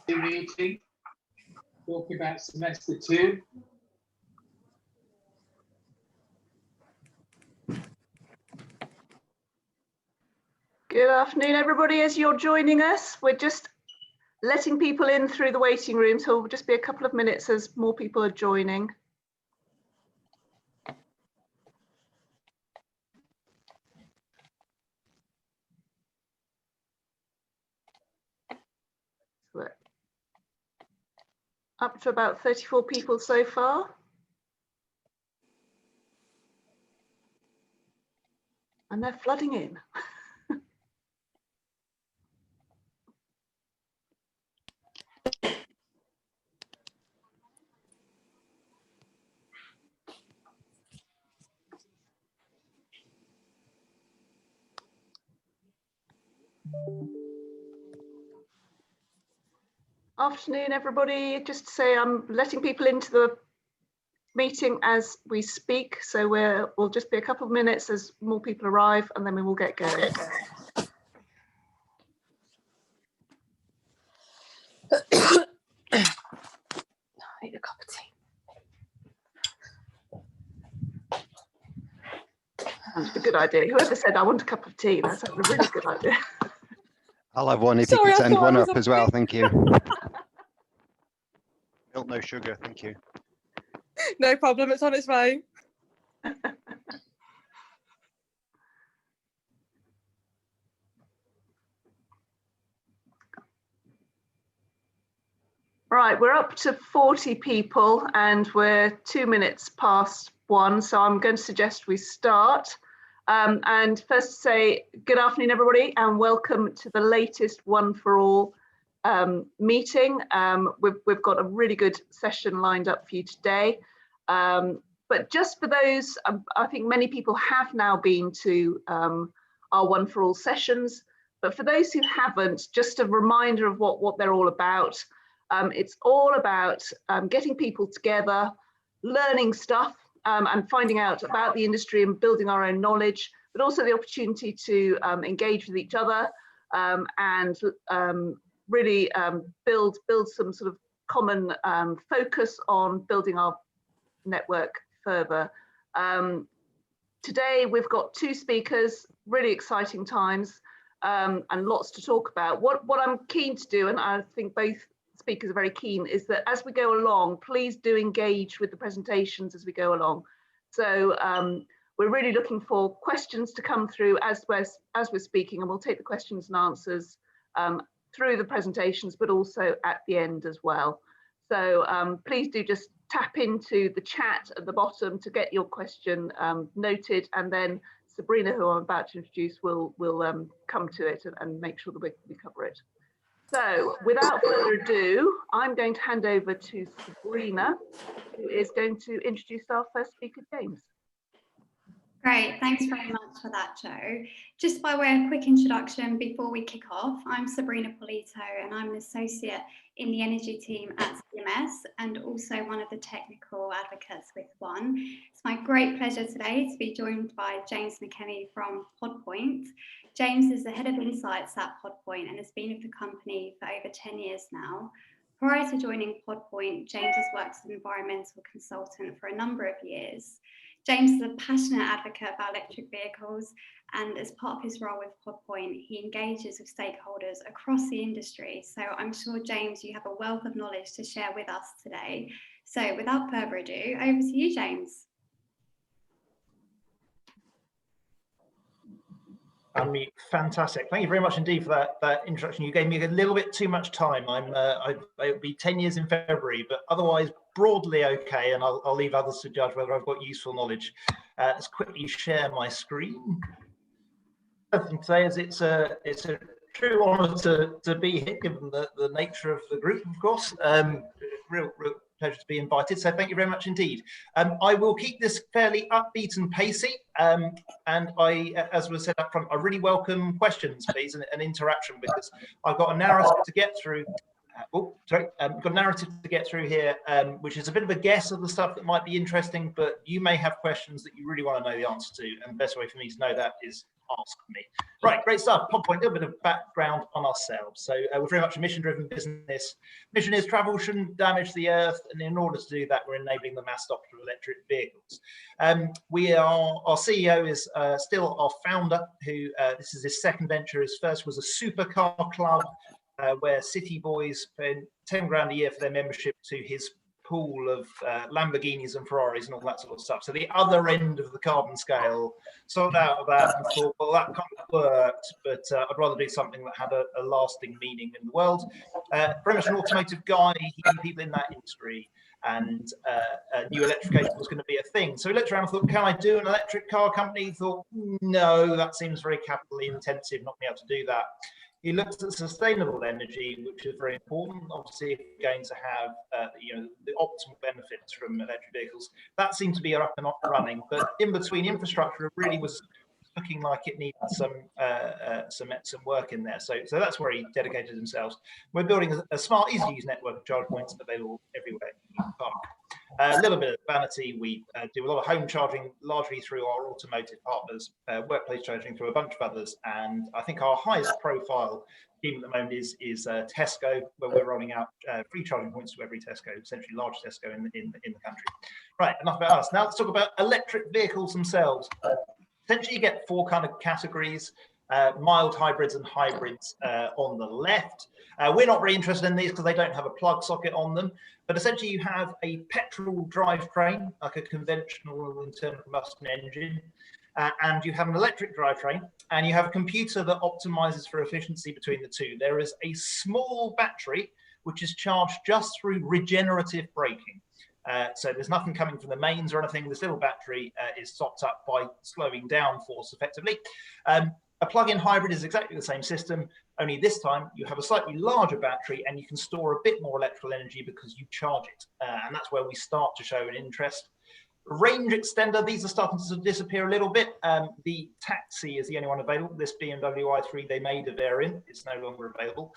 2 meeting, talking about semester 2. Good afternoon, everybody. As you're joining us, we're just letting people in through the waiting room, so it'll just be a couple of minutes as more people are joining. So up to about 34 people so far. And they're flooding in. Afternoon, everybody. Just to say, I'm letting people into the meeting as we speak, so we'll just be a couple of minutes as more people arrive, and then we will get going. I need a cup of tea. That's a good idea. Whoever said I want a cup of tea, that's a really good idea. I'll have one if you could send one up as well, thank you. Milk, no sugar, thank you. No problem, it's on its way. Right, we're up to 40 people and we're 2 minutes past 1, so I'm going to suggest we start. And first to say good afternoon, everybody, and welcome to the latest One for All meeting. We've got a really good session lined up for you today. But just for those, I think many people have now been to our One for All sessions, but for those who haven't, just a reminder of what they're all about. It's all about getting people together, learning stuff, and finding out about the industry and building our own knowledge, but also the opportunity to engage with each other and really build some sort of common focus on building our network further. Today we've got 2 speakers, really exciting times, and lots to talk about. What I'm keen to do, and I think both speakers are very keen, is that as we go along, please do engage with the presentations as we go along. So we're really looking for questions to come through as we're speaking, and we'll take the questions and answers through the presentations, but also at the end as well. So please do just tap into the chat at the bottom to get your question noted, and then Sabrina, who I'm about to introduce, will come to it and make sure that we cover it. So without further ado, I'm going to hand over to Sabrina, who is going to introduce our first speaker, James. Great, thanks very much for that, Jo. Just by way of quick introduction before we kick off, I'm Sabrina Polito and I'm an associate in the energy team at CMS and also one of the technical advocates with WUN. It's my great pleasure today to be joined by James McKemey from Pod Point. James is the head of insights at Pod Point and has been with the company for over 10 years now. Prior to joining Pod Point, James has worked as an environmental consultant for a number of years. James is a passionate advocate about electric vehicles, and as part of his role with Pod Point, he engages with stakeholders across the industry. So I'm sure, James, you have a wealth of knowledge to share with us today. So without further ado, over to you, James. Fantastic. Thank you very much indeed for that introduction. You gave me a little bit too much time. It'll be 10 years in February, but otherwise broadly okay, and I'll leave others to judge whether I've got useful knowledge. Let's quickly share my screen. The thing to say is it's a true honour to be here, given the nature of the group, of course. Real pleasure to be invited, so thank you very much indeed. I will keep this fairly upbeat and pacey, and as was said up front, I really welcome questions, please, and interaction, because I've got a narrative to get through. I've got a narrative to get through here, which is a bit of a guess of the stuff that might be interesting, but you may have questions that you really want to know the answer to, and the best way for me to know that is ask me. Right, great stuff. Pod Point, a little bit of background on ourselves. So we're very much a mission-driven business. Mission is travel shouldn't damage the earth, and in order to do that, we're enabling the mass adoption of electric vehicles. Our CEO is still our founder, who this is his second venture. His first was a supercar club, where city boys pay 10 grand a year for their membership to his pool of Lamborghinis and Ferraris and all that sort of stuff. So the other end of the carbon scale, sold out of that and thought, well, that kind of worked, but I'd rather do something that had a lasting meaning in the world. Very much an automotive guy, he knew people in that industry, and knew electrification was going to be a thing. So he looked around and thought, can I do an electric car company? He thought, no, that seems very capitally intensive, not being able to do that. He looked at sustainable energy, which is very important. Obviously, if you're going to have the optimal benefits from electric vehicles, that seemed to be up and running. But in between, infrastructure really was looking like it needed some work in there. So that's where he dedicated himself. We're building a smart, easy-to-use network of charge points available everywhere in the park. A little bit of vanity, we do a lot of home charging, largely through our automotive partners, workplace charging through a bunch of others, and I think our highest profile team at the moment is Tesco, where we're rolling out free charging points to every Tesco, essentially large Tesco in the country. Right, enough about us. Now let's talk about electric vehicles themselves. Essentially, you get four kind of categories. Mild hybrids and hybrids on the left. We're not very interested in these because they don't have a plug socket on them. But essentially, you have a petrol drivetrain, like a conventional internal combustion engine, and you have an electric drivetrain, and you have a computer that optimizes for efficiency between the two. There is a small battery which is charged just through regenerative braking. So there's nothing coming from the mains or anything. This little battery is topped up by slowing down force effectively. A plug-in hybrid is exactly the same system, only this time you have a slightly larger battery and you can store a bit more electrical energy because you charge it. And that's where we start to show an interest. Range extender, these are starting to disappear a little bit. The Taxi is the only one available. This BMW i3, they made a variant. It's no longer available.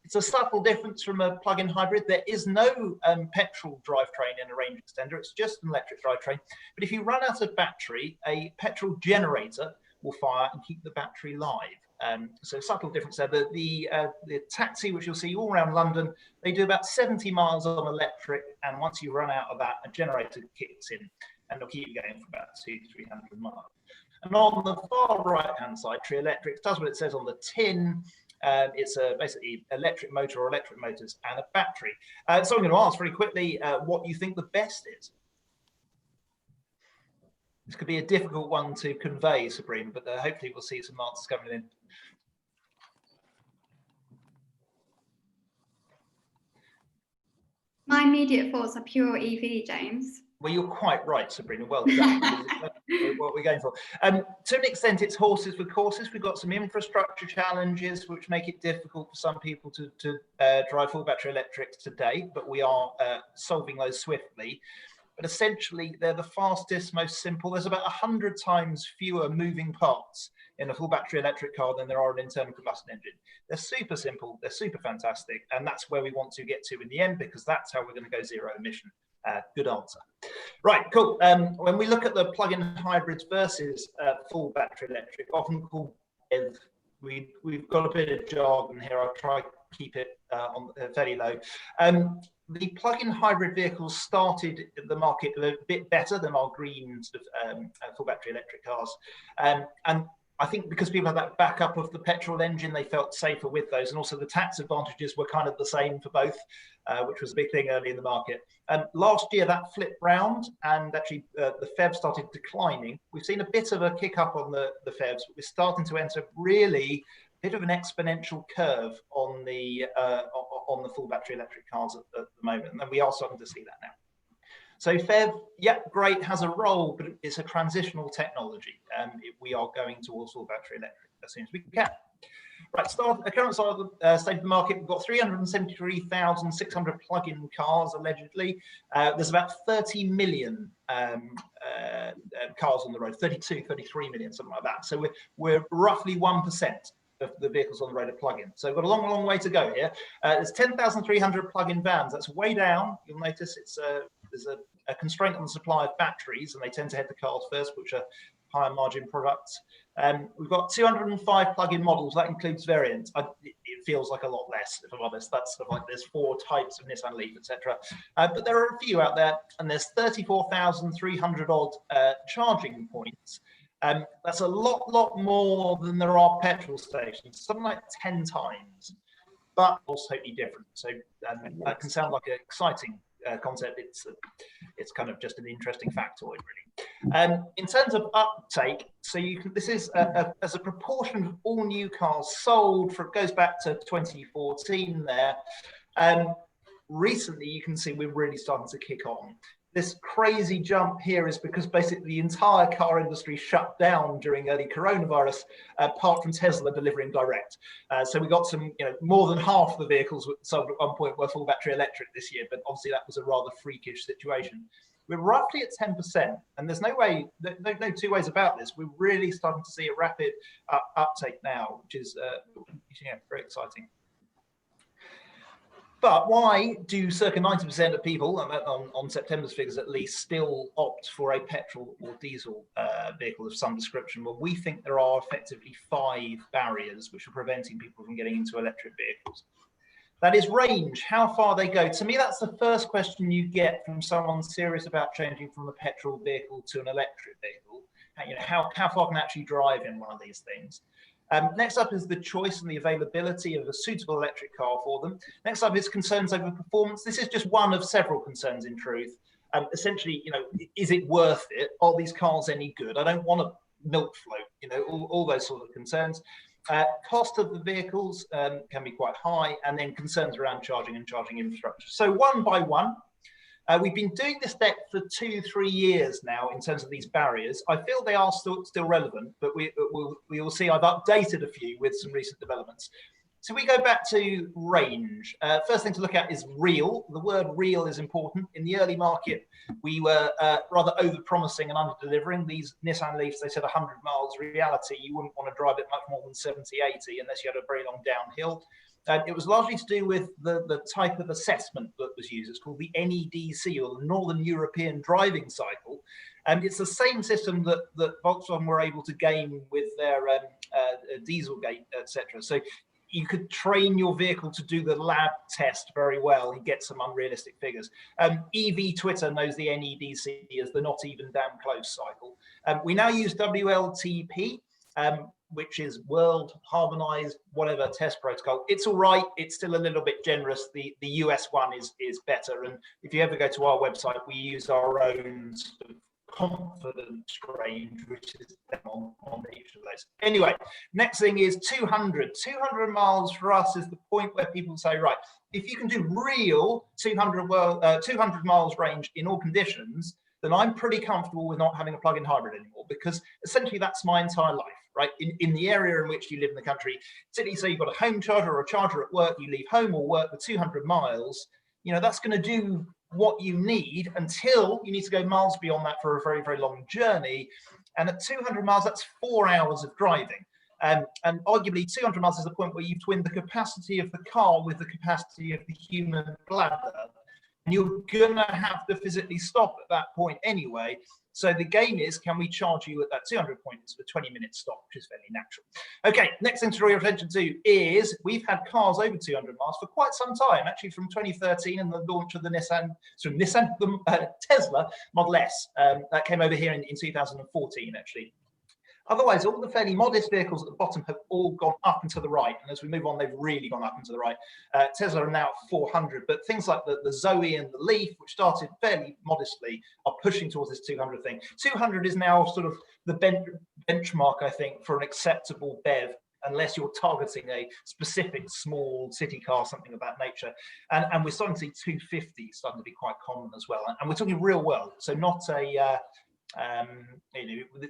It's a subtle difference from a plug-in hybrid. There is no petrol drivetrain in a range extender. It's just an electric drivetrain. But if you run out of battery, a petrol generator will fire and keep the battery live. So subtle difference there. The Taxi, which you'll see all around London, they do about 70 miles on electric, and once you run out of that, a generator kicks in, and they'll keep you going for about 200-300 miles. And on the far right-hand side, Tree Electric does what it says on the tin. It's basically electric motor or electric motors and a battery. So I'm going to ask very quickly what you think the best is. This could be a difficult one to convey, Sabrina, but hopefully we'll see some answers coming in. My immediate thoughts are pure EV, James. Well, you're quite right, Sabrina. Well done. What we're going for. To an extent, it's horses for courses. We've got some infrastructure challenges which make it difficult for some people to drive full battery electrics today, but we are solving those swiftly. But essentially, they're the fastest, most simple. There's about 100 times fewer moving parts in a full battery electric car than there are an internal combustion engine. They're super simple, they're super fantastic, and that's where we want to get to in the end, because that's how we're going to go zero emission. Good answer. Right, cool. When we look at the plug-in hybrids versus full battery electric, often called EV, we've got a bit of jargon here. I'll try to keep it on fairly low. The plug-in hybrid vehicles started the market a bit better than our green sort of, full battery electric cars. And I think because people have that backup of the petrol engine, they felt safer with those. And also the tax advantages were kind of the same for both, which was a big thing early in the market. Last year that flipped round, and actually the FEV started declining. We've seen a bit of a kick up on the FEVs, but we're starting to enter really a bit of an exponential curve on the full battery electric cars at the moment. And we are starting to see that now. So FEV, yeah, great, has a role, but it's a transitional technology. We are going towards full battery electric as soon as we can. Right, current state of the market, we've got 373,600 plug-in cars, allegedly. There's about 30 million cars on the road, 33 million, something like that. So we're roughly 1% of the vehicles on the road are plug-in. So we've got a long, long way to go here. There's 10,300 plug-in vans. That's way down. You'll notice there's a constraint on the supply of batteries, and they tend to head to cars first, which are higher margin products. We've got 205 plug-in models. That includes variants. It feels like a lot less, if I'm honest. That's sort of like there's 4 types of Nissan Leaf, etc. But there are a few out there, and there's 34,300 odd charging points. That's a lot more than there are petrol stations, something like 10 times, but also totally different. So that can sound like an exciting concept. It's kind of just an interesting factoid, really. In terms of uptake, so this is as a proportion of all new cars sold, it goes back to 2014 there. Recently, you can see we're really starting to kick on. This crazy jump here is because basically the entire car industry shut down during early coronavirus, apart from Tesla delivering direct. So we got some, more than half the vehicles sold at one point were full battery electric this year, but obviously that was a rather freakish situation. We're roughly at 10%, and there's no no two ways about this. We're really starting to see a rapid uptake now, which is very exciting. But why do circa 90% of people, on September's figures at least, still opt for a petrol or diesel vehicle of some description? Well, we think there are effectively 5 barriers which are preventing people from getting into electric vehicles. That is range, how far they go. To me, that's the first question you get from someone serious about changing from a petrol vehicle to an electric vehicle. How far can I actually drive in one of these things? Next up is the choice and the availability of a suitable electric car for them. Next up is concerns over performance. This is just one of several concerns in truth. Essentially, is it worth it? Are these cars any good? I don't want a milk float, all those sort of concerns. Cost of the vehicles can be quite high, and then concerns around charging and charging infrastructure. So one by one, we've been doing this deck for 2-3 years now in terms of these barriers. I feel they are still relevant, but we will see I've updated a few with some recent developments. So we go back to range. First thing to look at is real. The word real is important. In the early market, we were rather over-promising and under-delivering. These Nissan Leafs, they said 100 miles. Reality, you wouldn't want to drive it much more than 70, 80 unless you had a very long downhill. It was largely to do with the type of assessment that was used. It's called the NEDC, or the Northern European Driving Cycle. And it's the same system that Volkswagen were able to gain with their Dieselgate, etc. So you could train your vehicle to do the lab test very well and get some unrealistic figures. EV Twitter knows the NEDC as the not even damn close cycle. We now use WLTP, which is World Harmonized Whatever Test Protocol. It's all right. It's still a little bit generous. The US one is better. And if you ever go to our website, we use our own sort of confidence range, which is on each of those. Anyway, next thing is 200. 200 miles for us is the point where people say, right, if you can do real 200 miles range in all conditions, then I'm pretty comfortable with not having a plug-in hybrid anymore, because essentially that's my entire life. Right, in the area in which you live in the country, particularly say you've got a home charger or a charger at work, you leave home or work with 200 miles, that's going to do what you need until you need to go miles beyond that for a very, very long journey. And at 200 miles, that's 4 hours of driving. And arguably 200 miles is the point where you've twinned the capacity of the car with the capacity of the human bladder. And you're going to have to physically stop at that point anyway. So the game is, can we charge you at that 200 point? It's a 20-minute stop, which is fairly natural. Okay, next thing to draw your attention to is we've had cars over 200 miles for quite some time, actually from 2013 and the launch of the Tesla Model S. That came over here in 2014, actually. Otherwise, all the fairly modest vehicles at the bottom have all gone up and to the right. And as we move on, they've really gone up and to the right. Tesla are now at 400, but things like the Zoe and the Leaf, which started fairly modestly, are pushing towards this 200 thing. 200 is now sort of the benchmark, I think, for an acceptable BEV, unless you're targeting a specific small city car, something of that nature. And we're starting to see 250 starting to be quite common as well. And we're talking real world, so not a...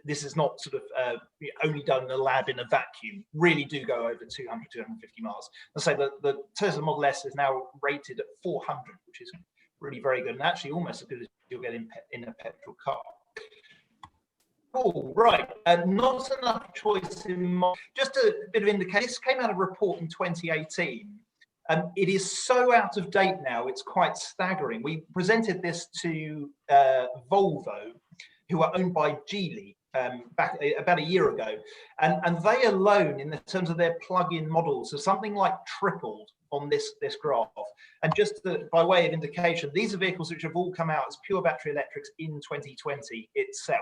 this is not sort of only done in a lab in a vacuum. Really do go over 200, 250 miles. Let's say the Tesla Model S is now rated at 400, which is really very good, and actually almost as good as you'll get in a petrol car. Cool, right. Not enough choice in just a bit of indication. This came out of a report in 2018. It is so out of date now, it's quite staggering. We presented this to Volvo, who are owned by Geely. back about a year ago, and they alone, in terms of their plug-in models, are something like tripled on this graph. And just by way of indication, these are vehicles which have all come out as pure battery electrics in 2020 itself.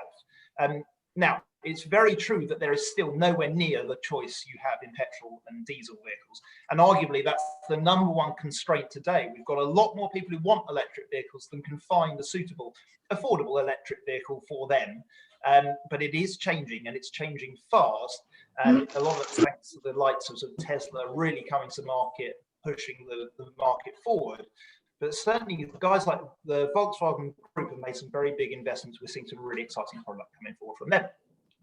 Now, it's very true that there is still nowhere near the choice you have in petrol and diesel vehicles. And arguably, that's the #1 constraint today. We've got a lot more people who want electric vehicles than can find a suitable, affordable electric vehicle for them. But it is changing, and it's changing fast. And a lot of it's thanks to the likes of Tesla really coming to market, pushing the market forward. But certainly guys like the Volkswagen Group have made some very big investments. We're seeing some really exciting product coming forward from them,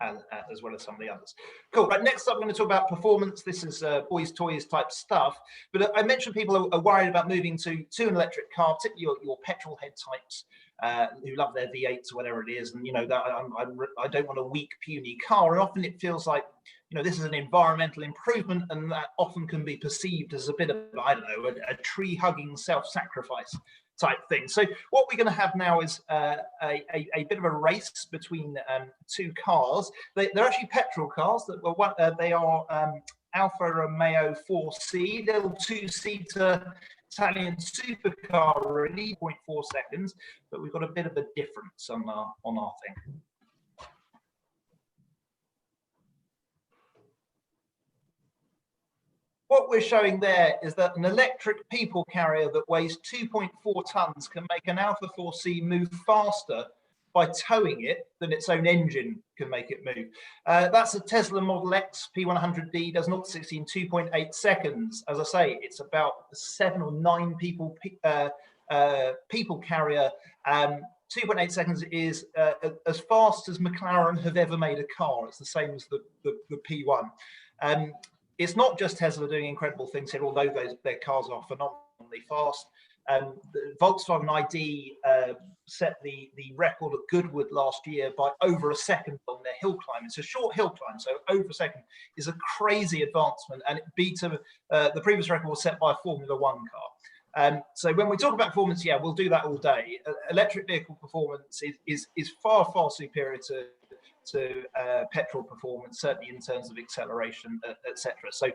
as well as some of the others. Cool. Right, next up, we're going to talk about performance. This is boys' toys type stuff. But I mentioned people are worried about moving to an electric car, particularly your petrol head types who love their V8s or whatever it is. And, you know, that I don't want a weak, puny car. And often it feels like, you know, this is an environmental improvement, and that often can be perceived as a bit of, I don't know, a tree-hugging self-sacrifice type thing. So what we're going to have now is a bit of a race between two cars. They're actually petrol cars. They are Alfa Romeo 4C, little two-seater Italian supercar, really, 0.4 seconds. But we've got a bit of a difference on our thing. What we're showing there is that an electric people carrier that weighs 2.4 tons can make an Alfa 4C move faster by towing it than its own engine can make it move. That's a Tesla Model X P100D, does 0 to 60 in 2.8 seconds. As I say, it's about 7 or 9 people carrier. 2.8 seconds is as fast as McLaren have ever made a car. It's the same as the P1. It's not just Tesla doing incredible things here, although their cars are phenomenally fast. The Volkswagen ID set the record at Goodwood last year by over a second on their hill climb. It's a short hill climb, so over a second is a crazy advancement, and it beat the previous record was set by a Formula One car. So when we talk about performance, yeah, we'll do that all day. Electric vehicle performance is far, far superior to petrol performance, certainly in terms of acceleration, etc. So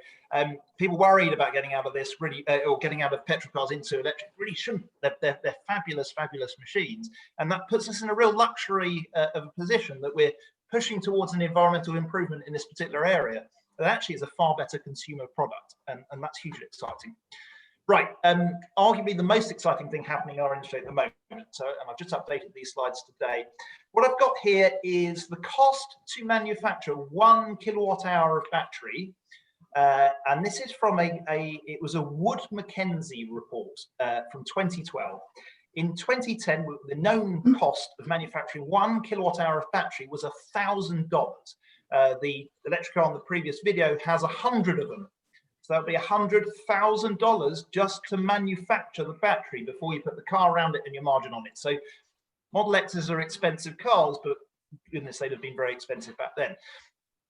people worried about getting out of this really, or getting out of petrol cars into electric, really shouldn't. They're fabulous, fabulous machines, and that puts us in a real luxury of a position that we're pushing towards an environmental improvement in this particular area that actually is a far better consumer product, and that's hugely exciting. Right, arguably the most exciting thing happening in our industry at the moment. So, and I've just updated these slides today. What I've got here is the cost to manufacture 1 kilowatt hour of battery, and this is from it was a Wood Mackenzie report from 2012. In 2010, the known cost of manufacturing 1 kilowatt hour of battery was $1,000. The electric car on the previous video has 100 of them. So that would be $100,000 just to manufacture the battery before you put the car around it and your margin on it. So Model X's are expensive cars, but goodness, they'd have been very expensive back then.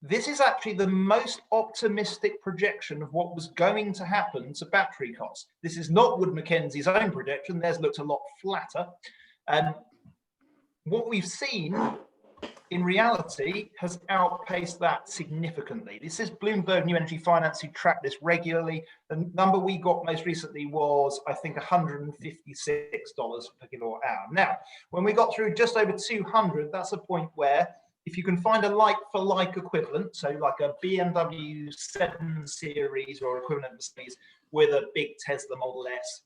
This is actually the most optimistic projection of what was going to happen to battery costs. This is not Wood Mackenzie's own projection. Theirs looked a lot flatter. What we've seen in reality has outpaced that significantly. This is Bloomberg New Energy Finance, who track this regularly. The number we got most recently was, I think, $156 per kilowatt hour. Now, when we got through just over 200, that's a point where if you can find a like-for-like equivalent, so like a BMW 7 Series or equivalent Mercedes with a big Tesla Model S,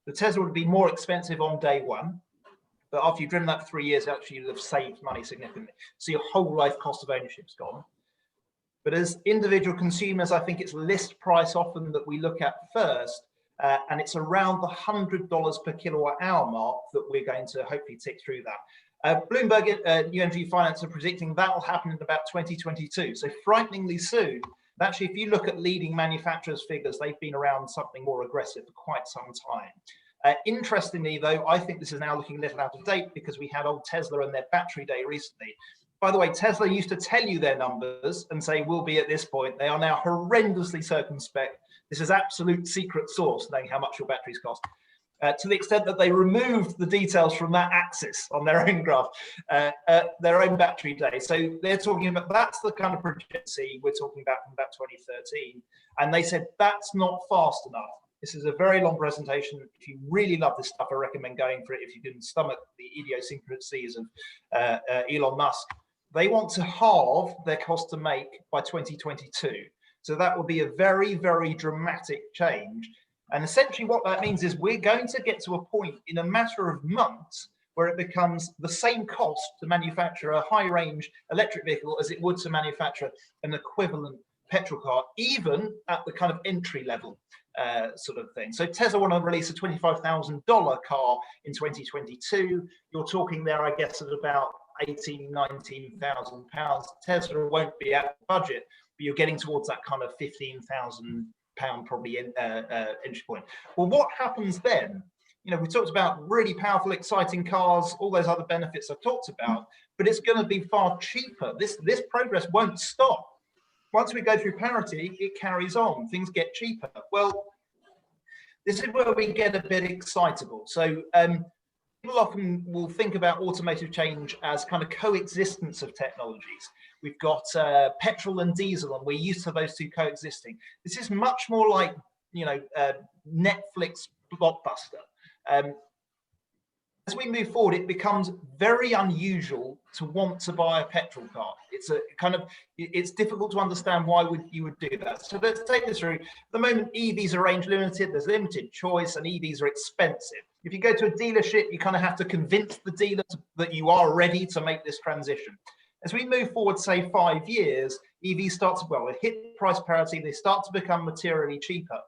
the Tesla would be more expensive on day one. But after you've driven that for 3 years, actually you'll have saved money significantly. So your whole life cost of ownership's gone. But as individual consumers, I think it's list price often that we look at first, and it's around the $100 per kilowatt hour mark that we're going to hopefully tick through that. Bloomberg New Energy Finance are predicting that will happen in about 2022. So frighteningly soon. Actually, if you look at leading manufacturers' figures, they've been around something more aggressive for quite some time. Interestingly, though, I think this is now looking a little out of date because we had old Tesla and their battery day recently. By the way, Tesla used to tell you their numbers and say, we'll be at this point. They are now horrendously circumspect. This is absolute secret source, knowing how much your batteries cost. to the extent that they removed the details from that axis on their own graph, their own battery day. So they're talking about, that's the kind of projection we're talking about from about 2013. And they said, that's not fast enough. This is a very long presentation. If you really love this stuff, I recommend going for it. If you can stomach the idiosyncrasies of Elon Musk, they want to halve their cost to make by 2022. So that will be a very, very dramatic change. And essentially what that means is we're going to get to a point in a matter of months where it becomes the same cost to manufacture a high range electric vehicle as it would to manufacture an equivalent petrol car, even at the kind of entry level sort of thing. So Tesla want to release a $25,000 car in 2022. You're talking there, I guess, at about 18, 19,000 pounds. Tesla won't be at the budget, but you're getting towards that kind of 15,000 pound probably entry point. Well, what happens then? You know, we talked about really powerful, exciting cars, all those other benefits I've talked about, but it's going to be far cheaper. This progress won't stop. Once we go through parity, it carries on. Things get cheaper. Well, this is where we get a bit excitable. So people often will think about automotive change as kind of coexistence of technologies. We've got petrol and diesel, and we're used to those two coexisting. This is much more like, you know, Netflix blockbuster. As we move forward, it becomes very unusual to want to buy a petrol car. It's a kind of, it's difficult to understand why you would do that. So let's take this through. At the moment, EVs are range limited, there's limited choice, and EVs are expensive. If you go to a dealership, you kind of have to convince the dealer that you are ready to make this transition. As we move forward, say 5 years, EVs start to, well, they hit price parity, they start to become materially cheaper.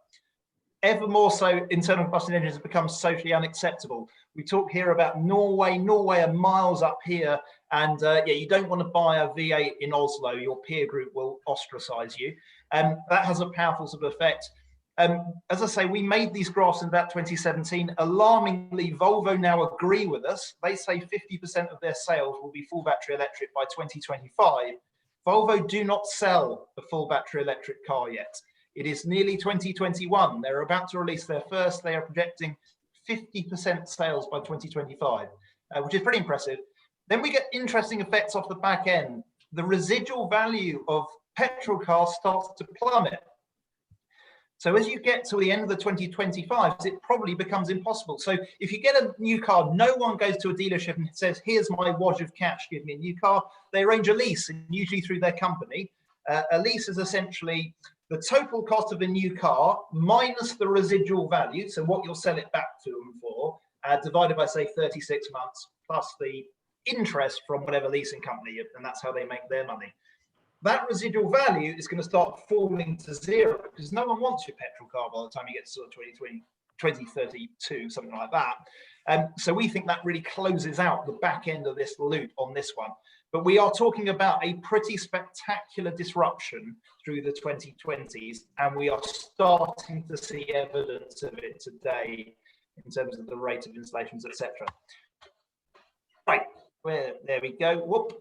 Ever more so, internal combustion engines have become socially unacceptable. We talk here about Norway. Norway are miles up here, and yeah, you don't want to buy a V8 in Oslo. Your peer group will ostracize you. That has a powerful sort of effect. As I say, we made these graphs in about 2017. Alarmingly, Volvo now agree with us. They say 50% of their sales will be full battery electric by 2025. Volvo do not sell a full battery electric car yet. It is nearly 2021. They're about to release their first. They are projecting 50% sales by 2025, which is pretty impressive. Then we get interesting effects off the back end. The residual value of petrol cars starts to plummet. So as you get to the end of the 2025s, it probably becomes impossible. So if you get a new car, no one goes to a dealership and says, here's my wad of cash, give me a new car. They arrange a lease, usually through their company. A lease is essentially the total cost of a new car minus the residual value, so what you'll sell it back to them for, divided by, say, 36 months, plus the interest from whatever leasing company, and that's how they make their money. That residual value is going to start falling to zero because no one wants your petrol car by the time you get to sort of 2032, something like that. So we think that really closes out the back end of this loop on this one. But we are talking about a pretty spectacular disruption through the 2020s, and we are starting to see evidence of it today in terms of the rate of installations, etc. Right. There we go. Whoop.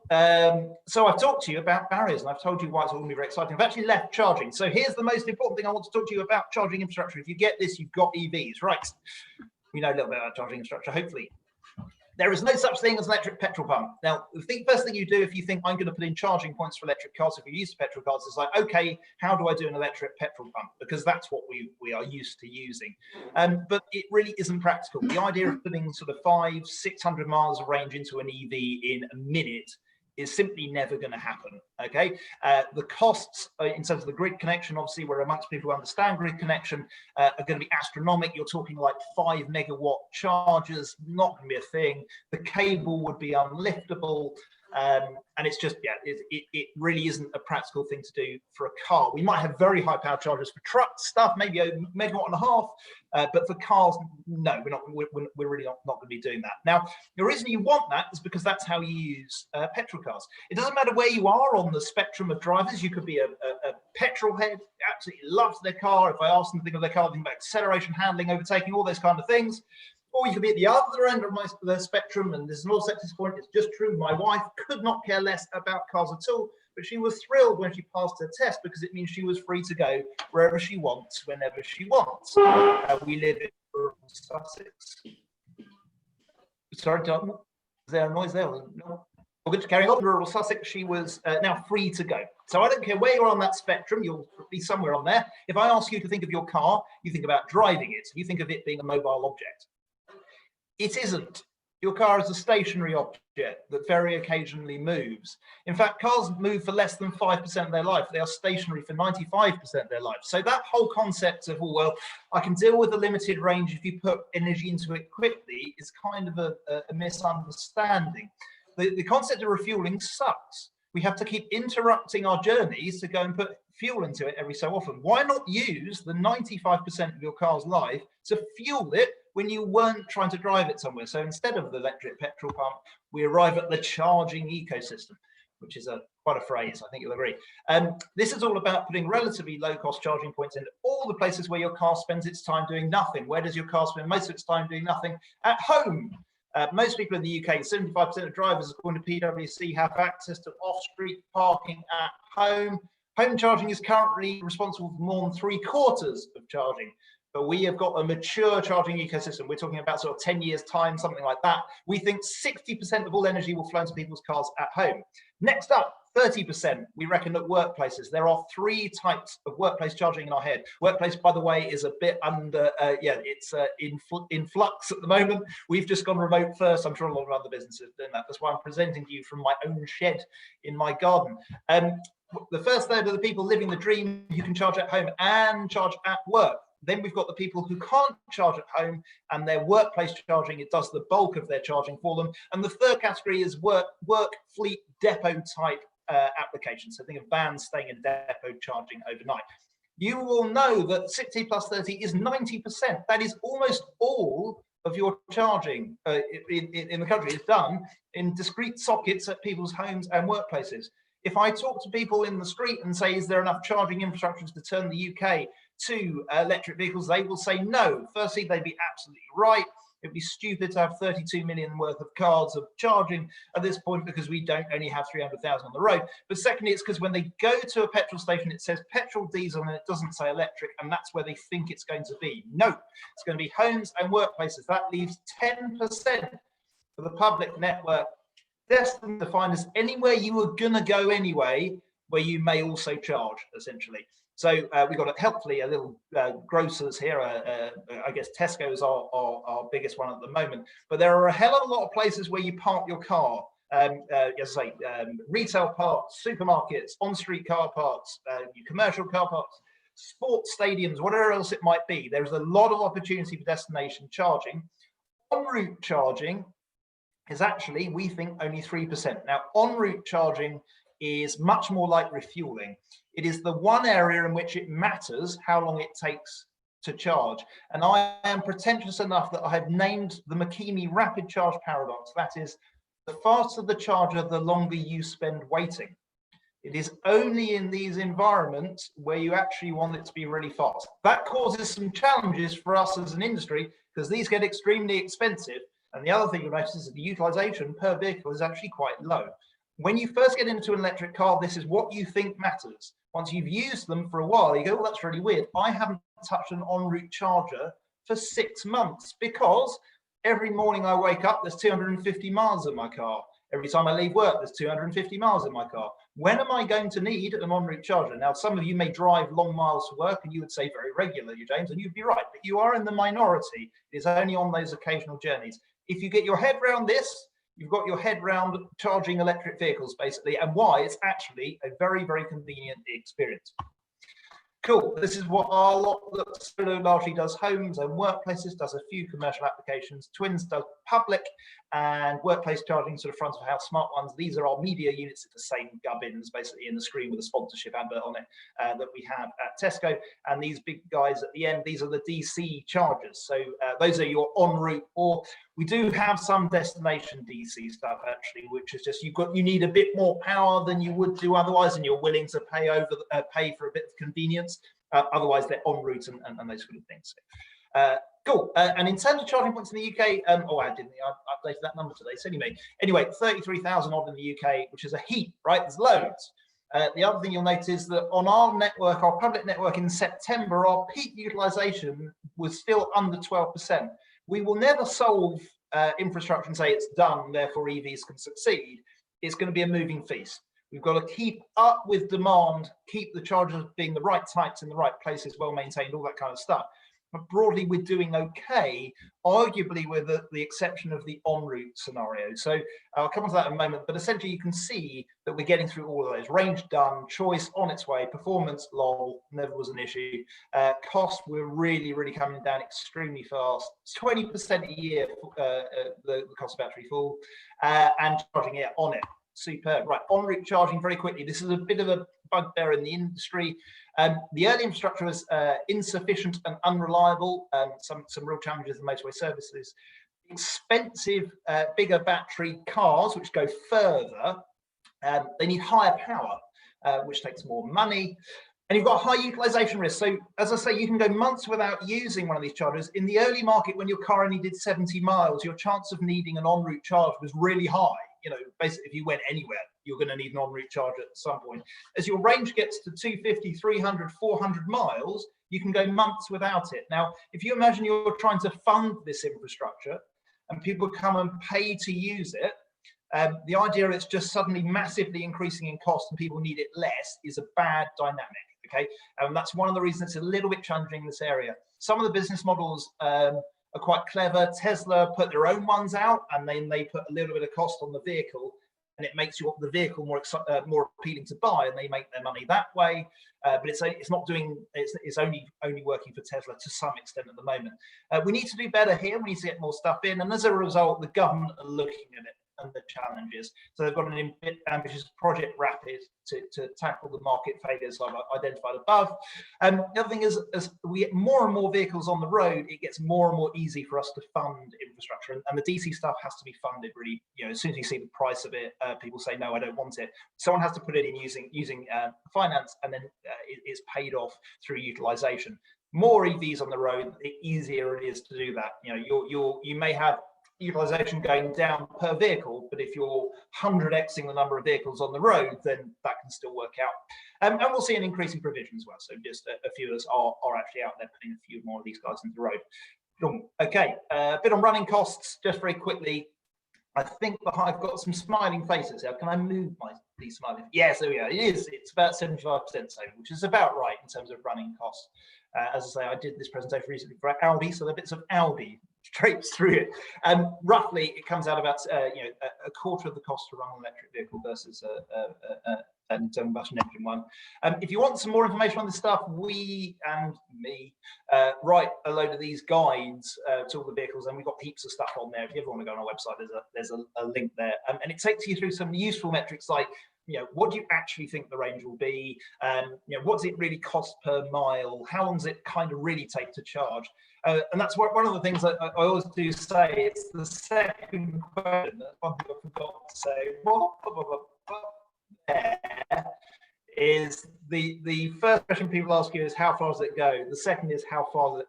So I've talked to you about barriers, and I've told you why it's all going to be very exciting. I've actually left charging. So here's the most important thing I want to talk to you about: charging infrastructure. If you get this, you've got EVs, right? We know a little bit about charging infrastructure, hopefully. There is no such thing as an electric petrol pump. Now, the first thing you do if you think I'm going to put in charging points for electric cars, if you're used to petrol cars, is like, okay, how do I do an electric petrol pump? Because that's what we are used to using. But it really isn't practical. The idea of putting sort of 500-600 miles of range into an EV in a minute is simply never going to happen, okay? The costs in terms of the grid connection, obviously we're amongst people who understand grid connection, are going to be astronomical. You're talking like 5 megawatt chargers, not going to be a thing. The cable would be unliftable. And it's just, yeah, it really isn't a practical thing to do for a car. We might have very high power chargers for truck stuff, maybe a megawatt and a half, but for cars, no, we're really not going to be doing that. Now, the reason you want that is because that's how you use petrol cars. It doesn't matter where you are on the spectrum of drivers. You could be a petrol head, absolutely loves their car. If I ask them to think of their car, think about acceleration, handling, overtaking, all those kind of things. Or you could be at the other end of the spectrum, and this is an all sexist point, it's just true. My wife could not care less about cars at all, but she was thrilled when she passed her test because it means she was free to go wherever she wants, whenever she wants. We live in Sussex. Sorry, John, is there a noise there? No. We're going to carry on. Rural Sussex, she was now free to go. So I don't care where you're on that spectrum, you'll be somewhere on there. If I ask you to think of your car, you think about driving it. You think of it being a mobile object. It isn't. Your car is a stationary object that very occasionally moves. In fact, cars move for less than 5% of their life. They are stationary for 95% of their life. So that whole concept of, oh, well, I can deal with a limited range if you put energy into it quickly is kind of a misunderstanding. The concept of refueling sucks. We have to keep interrupting our journeys to go and put fuel into it every so often. Why not use the 95% of your car's life to fuel it when you weren't trying to drive it somewhere? So instead of the electric petrol pump, we arrive at the charging ecosystem, which is quite a phrase, I think you'll agree. This is all about putting relatively low-cost charging points in all the places where your car spends its time doing nothing. Where does your car spend most of its time doing nothing? At home. Most people in the UK, 75% of drivers, according to PwC, have access to off-street parking at home. Home charging is currently responsible for more than 3/4 of charging. But we have got a mature charging ecosystem. We're talking about sort of 10 years time, something like that. We think 60% of all energy will flow into people's cars at home. Next up, 30%, we reckon at workplaces. There are 3 types of workplace charging in our head. Workplace, by the way, is a bit under, it's in flux at the moment. We've just gone remote first. I'm sure a lot of other businesses are doing that. That's why I'm presenting to you from my own shed in my garden. The first third of the people living the dream who can charge at home and charge at work. Then we've got the people who can't charge at home and their workplace charging, it does the bulk of their charging for them. And the third category is work fleet depot type applications. So think of vans staying in depot charging overnight. You will know that 60 plus 30 is 90%. That is almost all of your charging in the country is done in discrete sockets at people's homes and workplaces. If I talk to people in the street and say, is there enough charging infrastructure to turn the UK to electric vehicles, they will say no. Firstly, they'd be absolutely right. It'd be stupid to have 32 million worth of cards of charging at this point because we don't only have 300,000 on the road. But secondly, it's because when they go to a petrol station, it says petrol, diesel, and it doesn't say electric, and that's where they think it's going to be. No, it's going to be homes and workplaces. That leaves 10% for the public network, destined to find us anywhere you were going to go anyway, where you may also charge, essentially. So we've got helpfully a little grocers here. I guess Tesco is our biggest one at the moment. But there are a hell of a lot of places where you park your car. As I say, retail parks, supermarkets, on-street car parks, commercial car parks, sports stadiums, whatever else it might be. There's a lot of opportunity for destination charging. En route charging is actually, we think, only 3%. Now, en route charging is much more like refueling. It is the one area in which it matters how long it takes to charge. And I am pretentious enough that I have named the McKemey rapid charge paradox. That is, the faster the charger, the longer you spend waiting. It is only in these environments where you actually want it to be really fast. That causes some challenges for us as an industry because these get extremely expensive. And the other thing you'll notice is that the utilization per vehicle is actually quite low. When you first get into an electric car, this is what you think matters. Once you've used them for a while, you go, well, that's really weird. I haven't touched an en route charger for 6 months because every morning I wake up, there's 250 miles in my car. Every time I leave work, there's 250 miles in my car. When am I going to need an en route charger? Now, some of you may drive long miles to work and you would say very regularly, James, and you'd be right, but you are in the minority. It's only on those occasional journeys. If you get your head around this, you've got your head round charging electric vehicles, basically, and why it's actually a very, very convenient experience. Cool. This is what our lot looks largely does homes and workplaces, does a few commercial applications. Twins does public and workplace charging, sort of front of house smart ones. These are our media units. It's the same gubbins basically in the screen with a sponsorship advert on it that we have at Tesco. And these big guys at the end, these are the DC chargers. So those are your en route, or we do have some destination DC stuff actually, which is just you need a bit more power than you would do otherwise, and you're willing to pay for a bit of convenience. Otherwise, they're en route and those sort of things. Cool. And in terms of charging points in the UK, I updated that number today. So anyway, 33,000 odd in the UK, which is a heap, right? There's loads. The other thing you'll notice is that on our network, our public network in September, our peak utilization was still under 12%. We will never solve infrastructure and say it's done, therefore EVs can succeed. It's going to be a moving feast. We've got to keep up with demand, keep the chargers being the right types in the right places, well maintained, all that kind of stuff. But broadly, we're doing okay, arguably with the exception of the en route scenario. So I'll come on to that in a moment, but essentially you can see that we're getting through all of those. Range done, choice on its way, performance, lol, never was an issue. Cost, we're really, really coming down extremely fast. It's 20% a year, the cost of battery full, and charging it on it. Superb. Right, en route charging very quickly. This is a bit of a bugbear in the industry. The early infrastructure was insufficient and unreliable. Some real challenges in motorway services. Expensive, bigger battery cars, which go further. They need higher power, which takes more money. And you've got high utilization risk. So as I say, you can go months without using one of these chargers. In the early market, when your car only did 70 miles, your chance of needing an en route charge was really high. You know, basically, if you went anywhere, you're going to need an en route charge at some point. As your range gets to 250, 300, 400 miles, you can go months without it. Now, if you imagine you're trying to fund this infrastructure and people come and pay to use it, the idea it's just suddenly massively increasing in cost and people need it less is a bad dynamic. Okay, and that's one of the reasons it's a little bit challenging in this area. Some of the business models are quite clever. Tesla put their own ones out, and then they put a little bit of cost on the vehicle, and it makes the vehicle more appealing to buy, and they make their money that way. But it's not doing. It's only working for Tesla to some extent at the moment. We need to do better here. We need to get more stuff in, and as a result, the government are looking at it and the challenges. So they've got an ambitious Project Rapid to tackle the market failures I've identified above. The other thing is, as we get more and more vehicles on the road, it gets more and more easy for us to fund infrastructure. And the DC stuff has to be funded really, you know, as soon as you see the price of it, people say, no, I don't want it. Someone has to put it in using finance, and then it's paid off through utilization. More EVs on the road, the easier it is to do that. You know, you may have utilization going down per vehicle, but if you're 100xing the number of vehicles on the road, then that can still work out. And we'll see an increase in provision as well. So just a few of us are actually out there putting a few more of these guys into the road. Okay, a bit on running costs, just very quickly. I think I've got some smiling faces here. Can I move these smiling? Yes, there we go. It is. It's about 75% saving, which is about right in terms of running costs. As I say, I did this presentation recently for Audi, so there are bits of Audi traipse through it. Roughly, it comes out about a quarter of the cost to run an electric vehicle versus an internal combustion engine one. If you want some more information on this stuff, we and me write a load of these guides to all the vehicles, and we've got heaps of stuff on there. If you ever want to go on our website, there's a link there, and it takes you through some useful metrics like, you know, what do you actually think the range will be? You know, what does it really cost per mile? How long does it kind of really take to charge? And that's one of the things that I always do say. It's the second question. That's one thing I forgot to say. There is the first question people ask you is how far does it go? The second is how long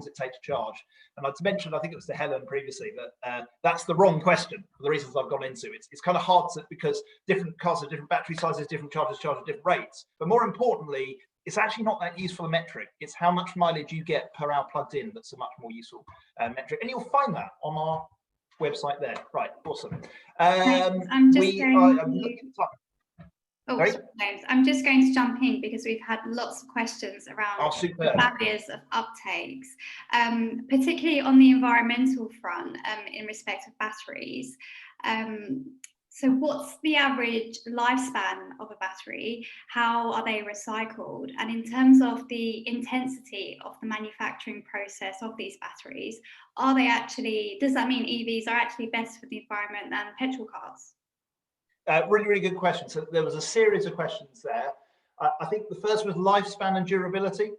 does it take to charge? And I'd mentioned, I think it was to Helen previously, that that's the wrong question for the reasons I've gone into. It's kind of hard because different cars have different battery sizes, different chargers charge at different rates. But more importantly, it's actually not that useful a metric. It's how much mileage you get per hour plugged in that's a much more useful metric. And you'll find that on our website there. Right, awesome. I'm just going to jump in because we've had lots of questions around the barriers of uptakes, particularly on the environmental front in respect of batteries. So what's the average lifespan of a battery? How are they recycled? And in terms of the intensity of the manufacturing process of these batteries, does that mean EVs are actually best for the environment than petrol cars? Really, really good question. So there was a series of questions there. I think the first was lifespan and durability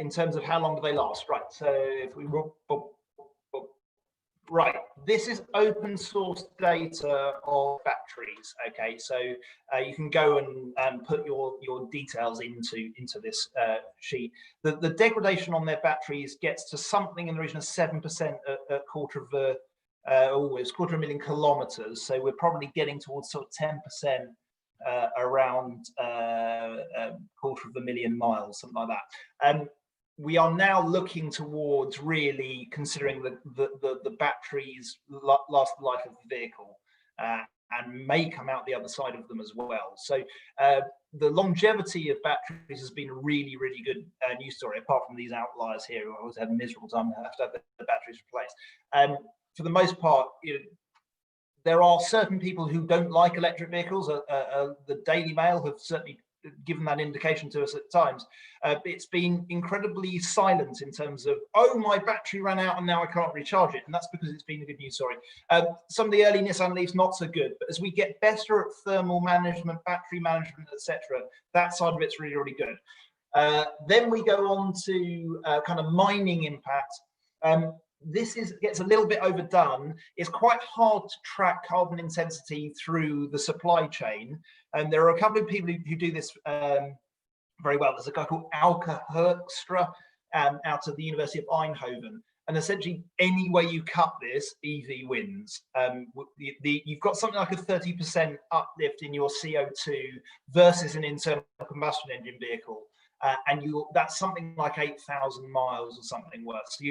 in terms of how long do they last. Right, so if we right, this is open source data of batteries. Okay, so you can go and put your details into this sheet. The degradation on their batteries gets to something in the region of 7% a quarter of the it's 250,000 kilometers, so we're probably getting towards sort of 10% around 250,000 miles, something like that. we are now looking towards really considering the battery's last life of the vehicle, and may come out the other side of them as well. So the longevity of batteries has been a really, really good news story, apart from these outliers here who always have a miserable time and have to have the batteries replaced. For the most part, there are certain people who don't like electric vehicles. The Daily Mail have certainly given that indication to us at times. It's been incredibly silent in terms of, oh, my battery ran out and now I can't recharge it. And that's because it's been a good news story. Some of the early Nissan Leafs, not so good, but as we get better at thermal management, battery management, etc., that side of it's really, really good. Then we go on to kind of mining impact. This gets a little bit overdone. It's quite hard to track carbon intensity through the supply chain. And there are a couple of people who do this very well. There's a guy called Alka Hoekstra out of the University of Eindhoven. And essentially, any way you cut this, EV wins. You've got something like a 30% uplift in your CO2 versus an internal combustion engine vehicle. And that's something like 8,000 miles or something worth. So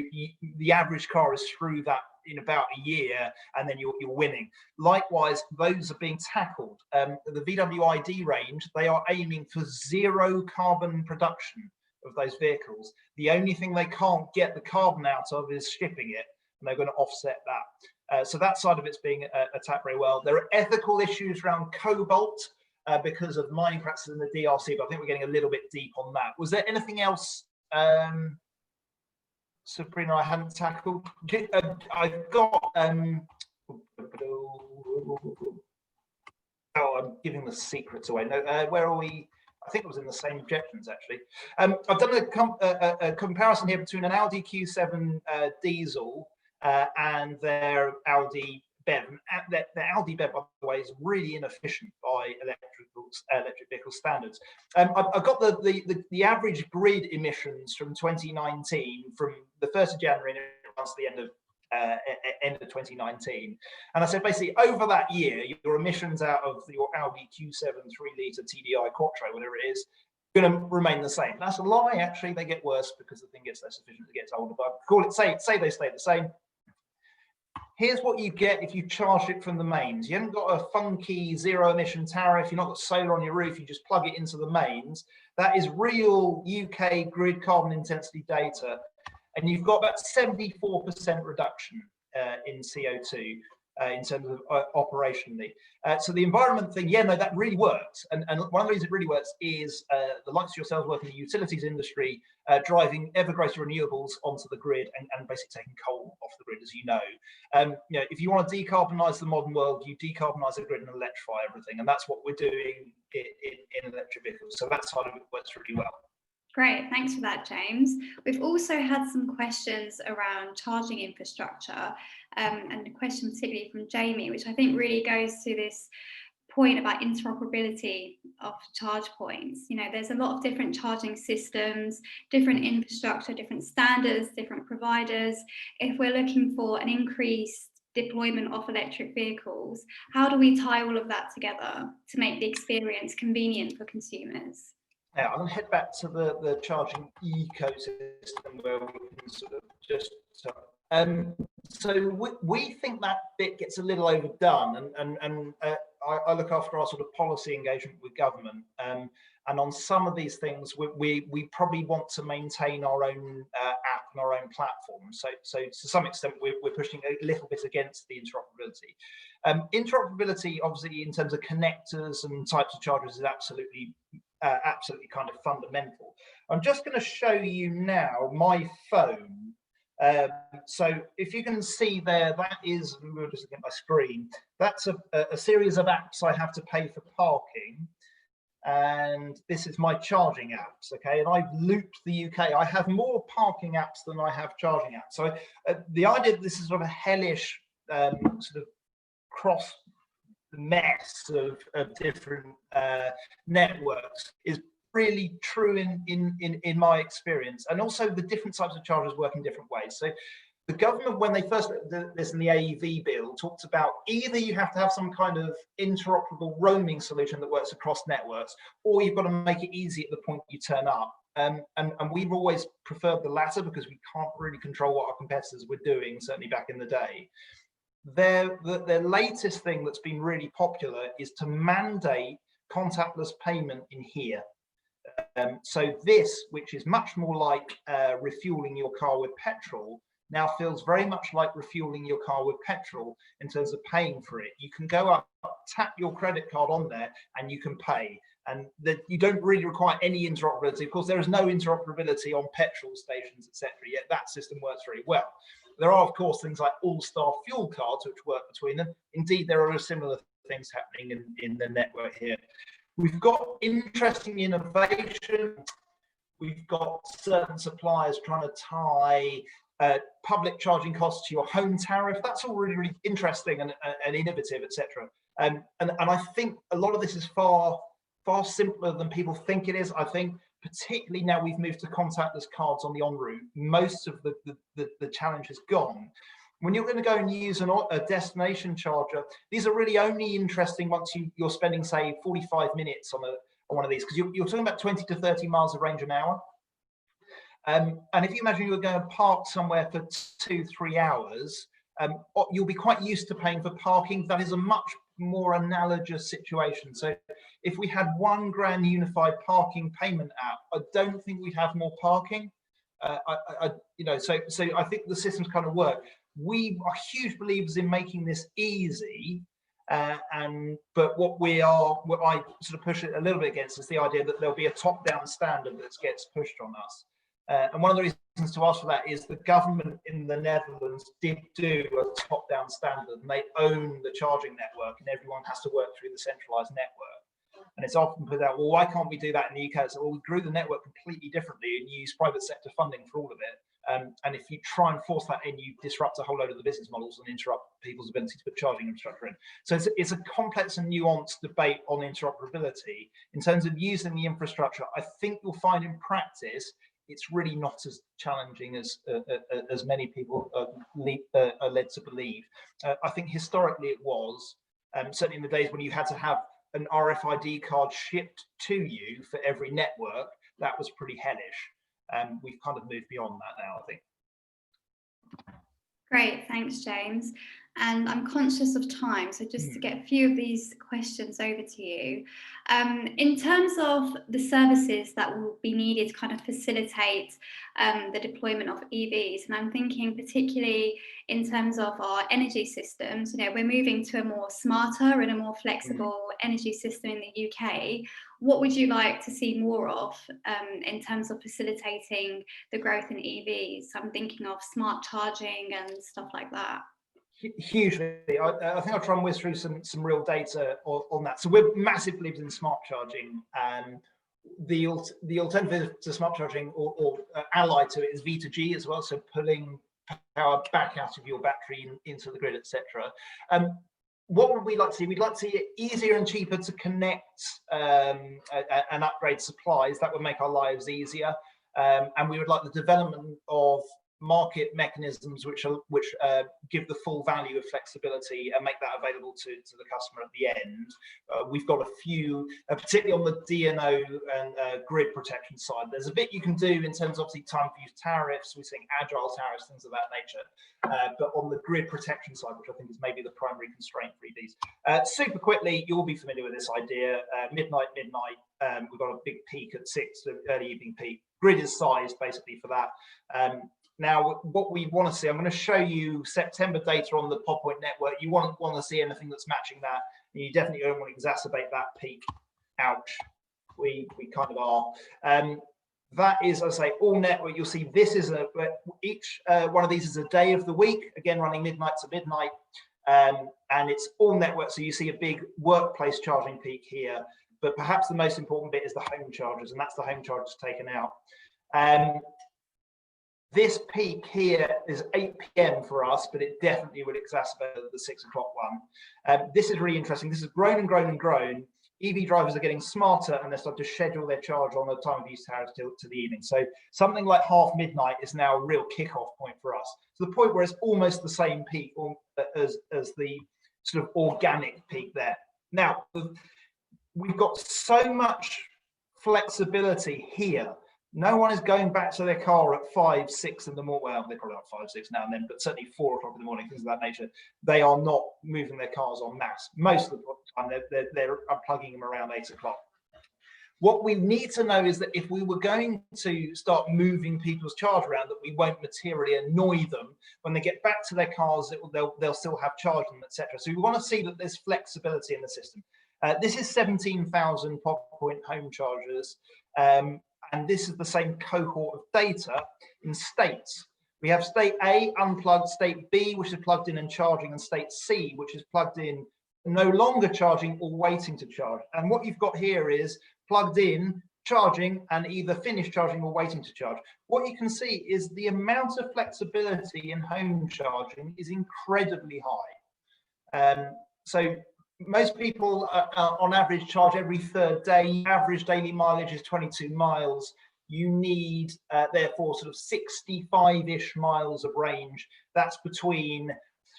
the average car is through that in about a year, and then you're winning. Likewise, those are being tackled. The VW ID range, they are aiming for zero carbon production of those vehicles. The only thing they can't get the carbon out of is shipping it, and they're going to offset that. So that side of it's being attacked very well. There are ethical issues around cobalt, because of mining practices in the DRC, but I think we're getting a little bit deep on that. Was there anything else, Sabrina, I hadn't tackled? I've got, oh, I'm giving the secrets away. No, where are we? I think it was in the same objections, actually. I've done a comparison here between an Audi Q7 diesel and their Audi BEV. The Audi BEV, by the way, is really inefficient by electric vehicle standards. I've got the average grid emissions from 2019, from the 1st of January and it runs to the end of 2019. And I said, basically, over that year, your emissions out of your Audi Q7 3-litre TDI Quattro, whatever it is, going to remain the same. That's a lie. Actually, they get worse because the thing gets less efficient as it gets older. But call it, say they stay the same. Here's what you get if you charge it from the mains. You haven't got a funky zero emission tariff. You've not got solar on your roof. You just plug it into the mains. That is real UK grid carbon intensity data. And you've got about 74% reduction in CO2 in terms of operationally. So the environment thing, yeah, no, that really works. And one of the reasons it really works is the likes of yourselves working in the utilities industry, driving ever greater renewables onto the grid and basically taking coal off the grid, as you know. You know, if you want to decarbonize the modern world, you decarbonize the grid and electrify everything. And that's what we're doing in electric vehicles. So that side of it works really well. Great, thanks for that, James. We've also had some questions around charging infrastructure, and a question particularly from Jamie, which I think really goes to this point about interoperability of charge points. You know, there's a lot of different charging systems, different infrastructure, different standards, different providers. If we're looking for an increased deployment of electric vehicles, how do we tie all of that together to make the experience convenient for consumers? Now, I'm going to head back to the charging ecosystem where we can sort of just so we think that bit gets a little overdone, and I look after our sort of policy engagement with government, and on some of these things we probably want to maintain our own app and our own platform. So to some extent we're pushing a little bit against the interoperability. Interoperability, obviously, in terms of connectors and types of chargers, is absolutely kind of fundamental. I'm just going to show you now my phone. So if you can see there, that is, we'll just look at my screen, that's a series of apps I have to pay for parking. And this is my charging apps, okay? And I've looped the UK. I have more parking apps than I have charging apps. So the idea that this is sort of a hellish sort of cross mess of different networks is really true in my experience. And also the different types of chargers work in different ways. So the government, when they first looked at this in the AEV bill, talked about either you have to have some kind of interoperable roaming solution that works across networks, or you've got to make it easy at the point you turn up. and we've always preferred the latter because we can't really control what our competitors were doing, certainly back in the day. Their latest thing that's been really popular is to mandate contactless payment in here. So this, which is much more like refueling your car with petrol, now feels very much like refueling your car with petrol in terms of paying for it. You can go up, tap your credit card on there, and you can pay. And you don't really require any interoperability. Of course, there is no interoperability on petrol stations, etc. Yet that system works very well. There are, of course, things like all-star fuel cards which work between them. Indeed, there are similar things happening in the network here. We've got interesting innovation. We've got certain suppliers trying to tie public charging costs to your home tariff. That's all really, really interesting and innovative, etc. And I think a lot of this is far simpler than people think it is. I think particularly now we've moved to contactless cards on the en route, most of the challenge is gone. When you're going to go and use a destination charger, these are really only interesting once you're spending, say, 45 minutes on one of these, because you're talking about 20 to 30 miles of range an hour. And if you imagine you were going to park somewhere for 2-3 hours, you'll be quite used to paying for parking. That is a much more analogous situation. So if we had one grand unified parking payment app, I don't think we'd have more parking. So I think the systems kind of work. We are huge believers in making this easy, but what I sort of push it a little bit against is the idea that there'll be a top-down standard that gets pushed on us. And one of the reasons to ask for that is the government in the Netherlands did do a top-down standard, and they own the charging network, and everyone has to work through the centralized network. And it's often put out, well, why can't we do that in the UK? So, well, we grew the network completely differently and use private sector funding for all of it. And if you try and force that in, you disrupt a whole load of the business models and interrupt people's ability to put charging infrastructure in. So it's a complex and nuanced debate on interoperability. In terms of using the infrastructure, I think you'll find in practice, it's really not as challenging as many people are led to believe. I think historically it was, certainly in the days when you had to have an RFID card shipped to you for every network, that was pretty hellish. We've kind of moved beyond that now, I think. Great, thanks, James. And I'm conscious of time, so just to get a few of these questions over to you. In terms of the services that will be needed to kind of facilitate the deployment of EVs, and I'm thinking particularly in terms of our energy systems, we're moving to a more smarter and a more flexible energy system in the UK. What would you like to see more of in terms of facilitating the growth in EVs? I'm thinking of smart charging and stuff like that. Hugely. I think I'll try and whiz through some real data on that. So we're massive believers in smart charging, and the alternative to smart charging or allied to it is V2G as well, so pulling power back out of your battery into the grid, etc. What would we like to see? We'd like to see it easier and cheaper to connect and upgrade supplies. That would make our lives easier, and we would like the development of market mechanisms which give the full value of flexibility and make that available to the customer at the end. We've got a few, particularly on the DNO and grid protection side. There's a bit you can do in terms of obviously time for use tariffs. We're seeing agile tariffs, things of that nature. But on the grid protection side, which I think is maybe the primary constraint for EVs. Super quickly, you'll be familiar with this idea. Midnight, we've got a big peak at 6, so early evening peak. Grid is sized basically for that. Now, what we want to see, I'm going to show you September data on the Pod Point network. You won't want to see anything that's matching that, and you definitely don't want to exacerbate that peak. Ouch. We kind of are. That is, as I say, all network. You'll see this is each one of these is a day of the week, again running midnight to midnight, and it's all network. So you see a big workplace charging peak here, but perhaps the most important bit is the home chargers, and that's the home chargers taken out. This peak here is 8 PM for us, but it definitely would exacerbate the 6 o'clock one. This is really interesting. This has grown and grown and grown. EV drivers are getting smarter, and they're starting to schedule their charge on the time of use tariffs to the evening. So something like half midnight is now a real kickoff point for us, to the point where it's almost the same peak as the sort of organic peak there. Now, we've got so much flexibility here No one is going back to their car at 5, 6 in the morning. Well, they're probably not 5, 6 now and then, but certainly 4 o'clock in the morning, things of that nature. They are not moving their cars en masse. Most of the time, they're unplugging them around 8 o'clock. What we need to know is that if we were going to start moving people's charge around, that we won't materially annoy them when they get back to their cars. They'll still have charge them, etc. So we want to see that there's flexibility in the system. This is 17,000 Pod Point home chargers. And this is the same cohort of data in states. We have state A, unplugged, state B, which is plugged in and charging, and state C, which is plugged in, no longer charging or waiting to charge. And what you've got here is plugged in, charging, and either finished charging or waiting to charge. What you can see is the amount of flexibility in home charging is incredibly high. So most people on average charge every 3rd day. Average daily mileage is 22 miles. You need therefore sort of 65-ish miles of range. That's between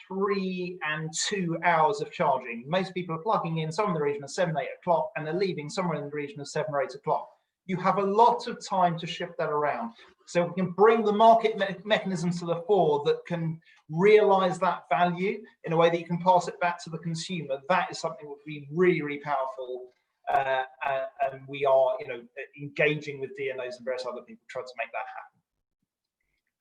3 and 2 hours of charging. Most people are plugging in somewhere in the region of 7, 8 o'clock, and they're leaving somewhere in the region of 7 or 8 o'clock. You have a lot of time to shift that around. So we can bring the market mechanisms to the fore that can realize that value in a way that you can pass it back to the consumer. That is something that would be really, really powerful. And we are, engaging with DNOs and various other people trying to make that happen.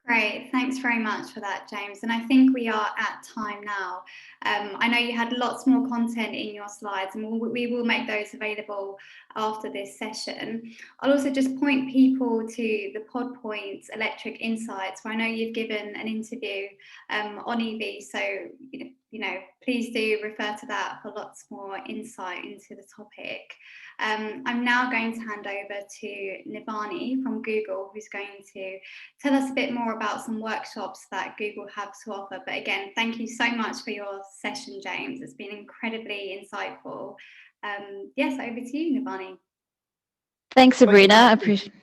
Great, thanks very much for that, James. And I think we are at time now. I know you had lots more content in your slides, and we will make those available after this session. I'll also just point people to the Pod Point Electric Insights, where I know you've given an interview on EV. So, please do refer to that for lots more insight into the topic. I'm now going to hand over to Nivani from Google, who's going to tell us a bit more about some workshops that Google have to offer. But again, thank you so much for your session, James. It's been incredibly insightful. Yes, over to you, Nivani. Thanks, Sabrina. I appreciate.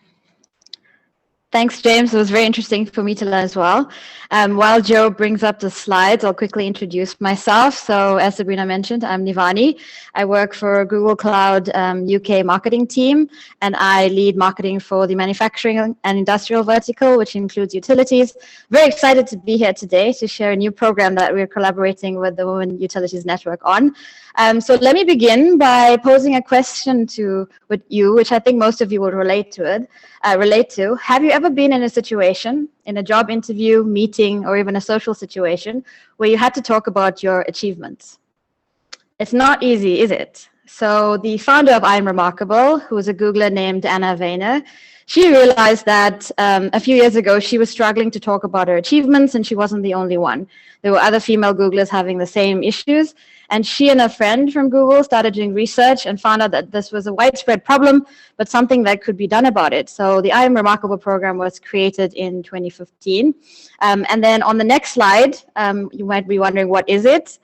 Thanks, James. It was very interesting for me to learn as well. While Joe brings up the slides, I'll quickly introduce myself. So as Sabrina mentioned, I'm Nivani. I work for Google Cloud UK marketing team, and I lead marketing for the manufacturing and industrial vertical, which includes utilities. Very excited to be here today to share a new program that we're collaborating with the Women Utilities Network on. So let me begin by posing a question to you, which I think most of you will relate to. Have you ever been in a situation, in a job interview, meeting, or even a social situation where you had to talk about your achievements? It's not easy, is it? So the founder of I'm Remarkable, who is a Googler named Anna Vayner, she realized that a few years ago, she was struggling to talk about her achievements, and she wasn't the only one. There were other female Googlers having the same issues. And she and a friend from Google started doing research and found out that this was a widespread problem, but something that could be done about it. So the I Am Remarkable program was created in 2015. And then on the next slide, you might be wondering, what is it?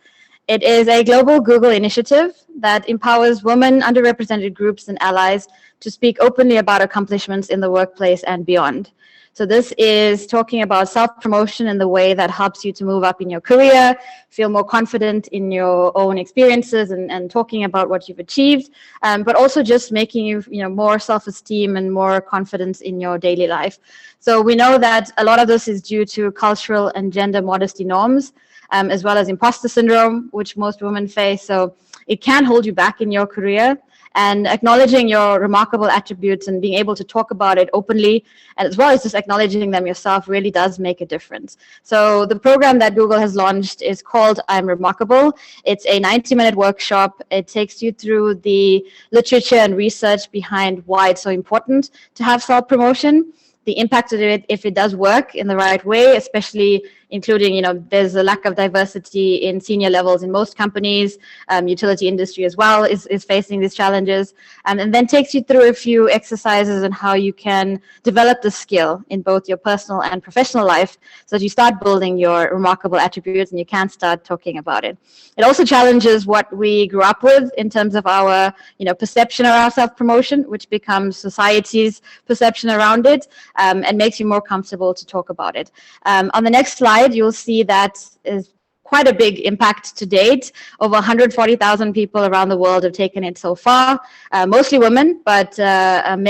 It is a global Google initiative that empowers women, underrepresented groups, and allies to speak openly about accomplishments in the workplace and beyond. So this is talking about self-promotion in the way that helps you to move up in your career, feel more confident in your own experiences and talking about what you've achieved, but also just making you, more self-esteem and more confidence in your daily life. So we know that a lot of this is due to cultural and gender modesty norms, as well as imposter syndrome, which most women face. So it can hold you back in your career. And acknowledging your remarkable attributes and being able to talk about it openly, and as well as just acknowledging them yourself, really does make a difference. So the program that Google has launched is called I'm Remarkable. It's a 90-minute workshop. It takes you through the literature and research behind why it's so important to have self-promotion, the impact of it if it does work in the right way, especially including, there's a lack of diversity in senior levels in most companies. Utility industry as well is facing these challenges. And then takes you through a few exercises on how you can develop the skill in both your personal and professional life so that you start building your remarkable attributes and you can start talking about it. It also challenges what we grew up with in terms of our, perception of our self-promotion, which becomes society's perception around it, and makes you more comfortable to talk about it. On the next slide, you'll see that is quite a big impact to date. Over 140,000 people around the world have taken it so far, mostly women, but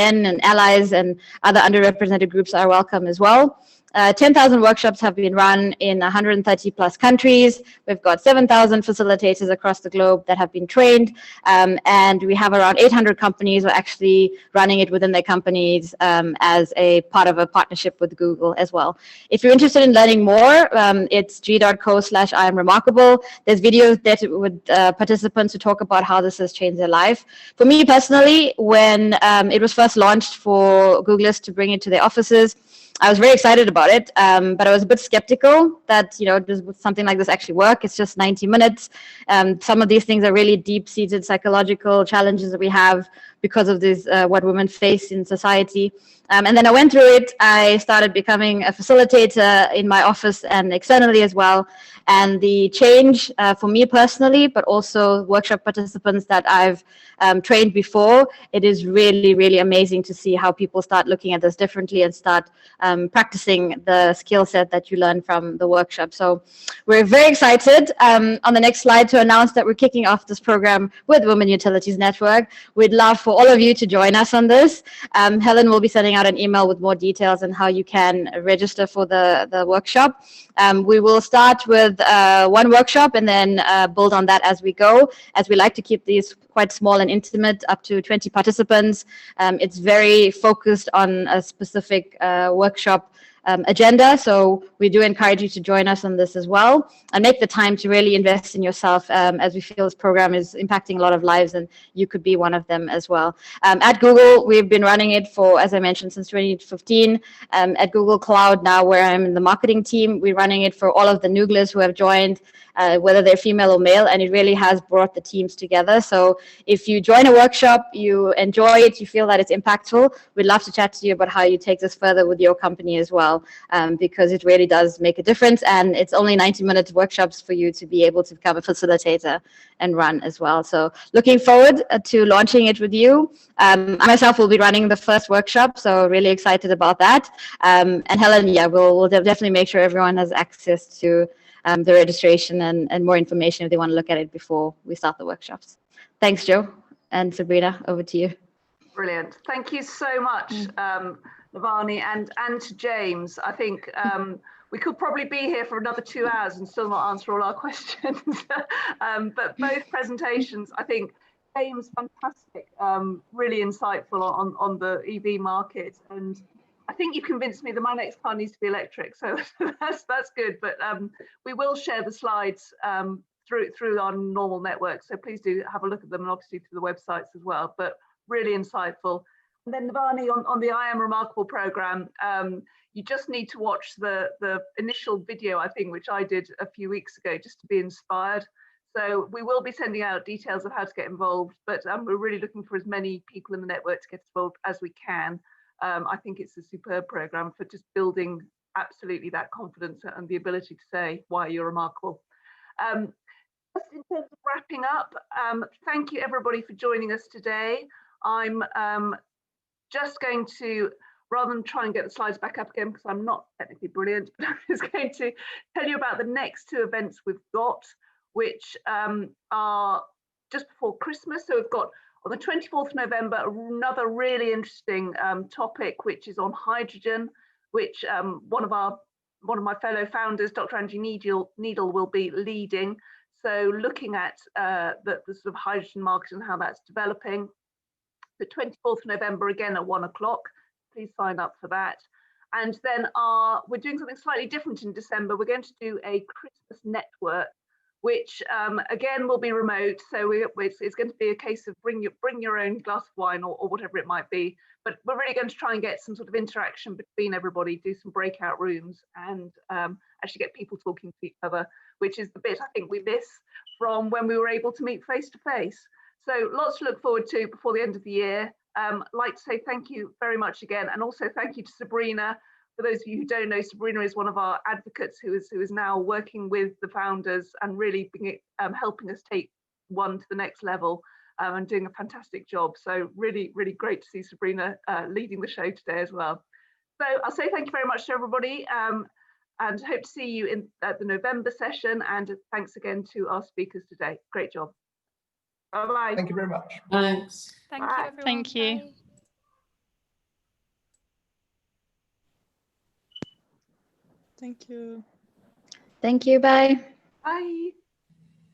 men and allies and other underrepresented groups are welcome as well. 10,000 workshops have been run in 130 plus countries. We've got 7,000 facilitators across the globe that have been trained, and we have around 800 companies who are actually running it within their companies as a part of a partnership with Google as well. If you're interested in learning more, it's g.co/IamRemarkable. There's videos there with participants who talk about how this has changed their life. For me personally, when it was first launched for Googlers to bring it to their offices, I was very excited about it, but I was a bit skeptical that, does something like this actually work? It's just 90 minutes. Some of these things are really deep-seated psychological challenges that we have because of this, what women face in society. And then I went through it. I started becoming a facilitator in my office and externally as well. And the change for me personally, but also workshop participants that I've trained before, it is really, really amazing to see how people start looking at this differently and start practicing the skill set that you learn from the workshop. So we're very excited on the next slide to announce that we're kicking off this program with Women Utilities Network. We'd love for all of you to join us on this. Helen will be sending out an email with more details on how you can register for the workshop. We will start with one workshop and then build on that as we go, as we like to keep these quite small and intimate, up to 20 participants. It's very focused on a specific workshop agenda. So we do encourage you to join us on this as well and make the time to really invest in yourself, as we feel this program is impacting a lot of lives and you could be one of them as well. At Google, we've been running it for, as I mentioned, since 2015. At Google Cloud now, where I'm in the marketing team, we're running it for all of the Nooglers who have joined, whether they're female or male, and it really has brought the teams together. So if you join a workshop, you enjoy it, you feel that it's impactful, we'd love to chat to you about how you take this further with your company as well, because it really does make a difference, and it's only 90-minute workshops for you to be able to become a facilitator and run as well. So looking forward to launching it with you. I myself will be running the first workshop, so really excited about that. And Helen, yeah, we'll definitely make sure everyone has access to the registration and more information if they want to look at it before we start the workshops. Thanks, Joe. And Sabrina, over to you. Brilliant. Thank you so much, Nivani, and to James. I think we could probably be here for another 2 hours and still not answer all our questions. But both presentations, I think, James, fantastic, really insightful on the EV market. And I think you convinced me that my next car needs to be electric, so that's good. But we will share the slides through our normal network, so please do have a look at them, and obviously through the websites as well. But really insightful. And then Nivani, on the I Am Remarkable program, you just need to watch the initial video, I think, which I did a few weeks ago, just to be inspired. So we will be sending out details of how to get involved, but we're really looking for as many people in the network to get involved as we can. I think it's a superb program for just building absolutely that confidence and the ability to say why you're remarkable. Just in terms of wrapping up, thank you everybody for joining us today. I'm just going to, rather than try and get the slides back up again because I'm not technically brilliant, but I'm just going to tell you about the next two events we've got, which are just before Christmas. So we've got on the 24th of November, another really interesting topic, which is on hydrogen, which one of my fellow founders, Dr. Angie Needle, will be leading. So looking at the sort of hydrogen market and how that's developing. The 24th of November, again at 1 o'clock. Please sign up for that. And then we're doing something slightly different in December. We're going to do a Christmas network, which again will be remote. So it's going to be a case of bring your own glass of wine or whatever it might be. But we're really going to try and get some sort of interaction between everybody, do some breakout rooms, and actually get people talking to each other, which is the bit I think we miss from when we were able to meet face to face. So lots to look forward to before the end of the year. I'd like to say thank you very much again, and also thank you to Sabrina. For those of you who don't know, Sabrina is one of our advocates who is now working with the founders and really helping us take one to the next level, and doing a fantastic job. So really, really great to see Sabrina leading the show today as well. So I'll say thank you very much to everybody. and hope to see you at the November session. And thanks again to our speakers today. Great job. Bye-bye. Thank you very much. Thanks. Thank Bye. you, everyone. Thank you. Bye. Thank you. Thank you. Bye. Bye.